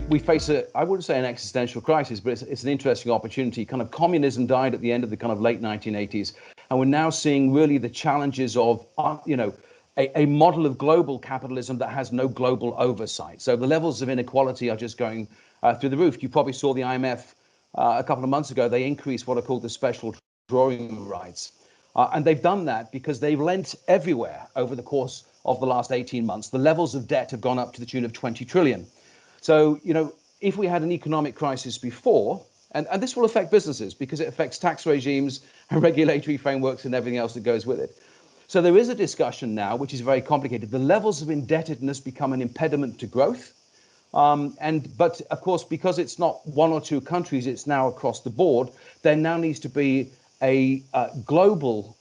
we face I wouldn't say an existential crisis, but it's an interesting opportunity. Kind of communism died at the end of the kind of late 1980s, and we're now seeing really the challenges of, a model of global capitalism that has no global oversight. So the levels of inequality are just going through the roof. You probably saw the IMF a couple of months ago. They increased what are called the special drawing rights. And they've done that because they've lent everywhere over the course of the last 18 months. The levels of debt have gone up to the tune of 20 trillion. So, if we had an economic crisis before, and this will affect businesses because it affects tax regimes and regulatory frameworks and everything else that goes with it. So there is a discussion now, which is very complicated. The levels of indebtedness become an impediment to growth. But of course, because it's not one or two countries, it's now across the board. There now needs to be a global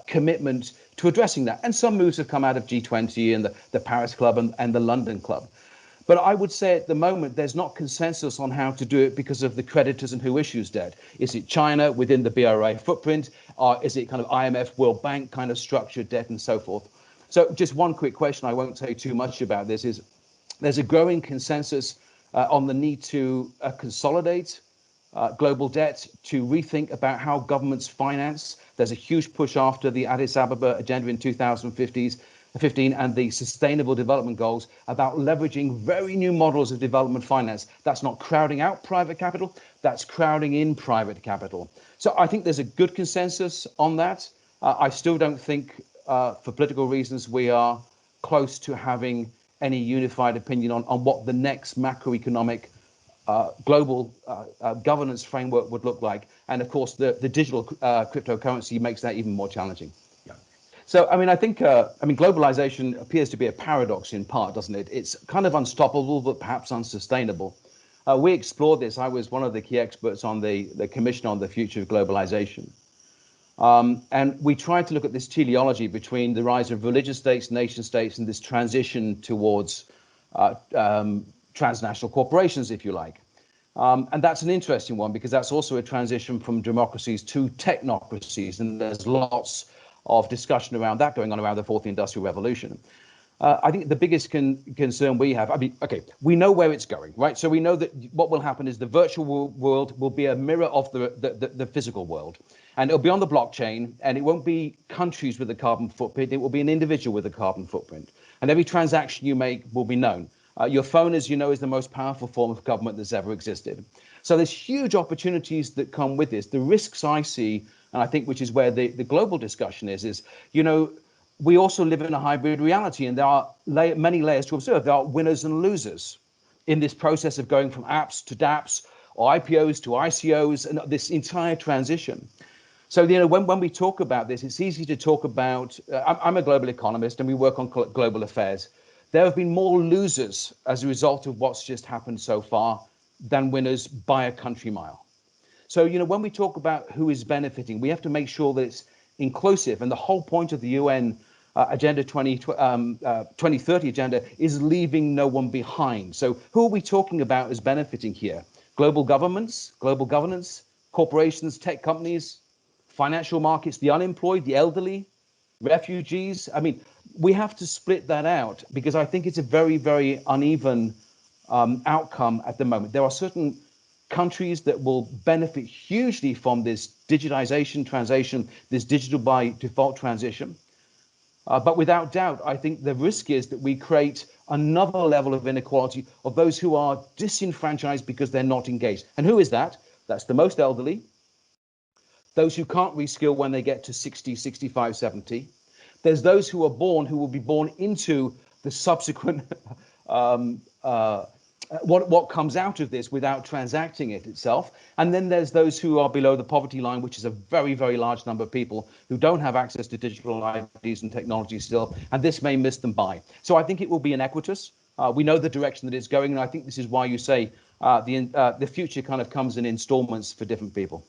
commitment to addressing that. And some moves have come out of G20 and the Paris Club and the London Club. But I would say at the moment, there's not consensus on how to do it because of the creditors and who issues debt. Is it China within the BRI footprint? Or is it kind of IMF, World Bank kind of structured debt and so forth? So just one quick question, I won't say too much about this, is there's a growing consensus on the need to consolidate global debt, to rethink about how governments finance. There's a huge push after the Addis Ababa agenda in 2015 and the Sustainable Development Goals about leveraging very new models of development finance. That's not crowding out private capital, that's crowding in private capital. So I think there's a good consensus on that. I still don't think, for political reasons, we are close to having any unified opinion on what the next macroeconomic global governance framework would look like. And of course, the digital cryptocurrency makes that even more challenging. So, I think, globalization appears to be a paradox in part, doesn't it? It's kind of unstoppable, but perhaps unsustainable. We explored this. I was one of the key experts on the Commission on the Future of Globalization. And we tried to look at this teleology between the rise of religious states, nation states, and this transition towards transnational corporations, if you like. And that's an interesting one because that's also a transition from democracies to technocracies. And there's lots of discussion around that going on around the fourth industrial revolution. I think the biggest concern we have, we know where it's going, right? So we know that what will happen is the virtual world will be a mirror of the physical world. And it'll be on the blockchain, and it won't be countries with a carbon footprint. It will be an individual with a carbon footprint. And every transaction you make will be known. Your phone, as you know, is the most powerful form of government that's ever existed. So there's huge opportunities that come with this. The risks I see, and I think which is where the global discussion is, we also live in a hybrid reality, and there are many layers to observe. There are winners and losers in this process of going from apps to dApps or IPOs to ICOs and this entire transition. So, when we talk about this, it's easy to talk about, I'm a global economist and we work on global affairs. There have been more losers as a result of what's just happened so far than winners by a country mile. So, when we talk about who is benefiting, we have to make sure that it's inclusive. And the whole point of the UN Agenda 2030 agenda is leaving no one behind. So who are we talking about as benefiting here? Global governments, global governance, corporations, tech companies, financial markets, the unemployed, the elderly, refugees. We have to split that out because I think it's a very, very uneven outcome at the moment. There are certain countries that will benefit hugely from this digitization transition, this digital by default transition. But without doubt, I think the risk is that we create another level of inequality of those who are disenfranchised because they're not engaged. And who is that? That's the most elderly, those who can't reskill when they get to 60, 65, 70. There's those who will be born into the subsequent what comes out of this without transacting it itself. And then there's those who are below the poverty line, which is a very, very large number of people who don't have access to digital IDs and technology still, and this may miss them by. So I think it will be inequitous. We know the direction that it's going, and I think this is why you say the future kind of comes in installments for different people.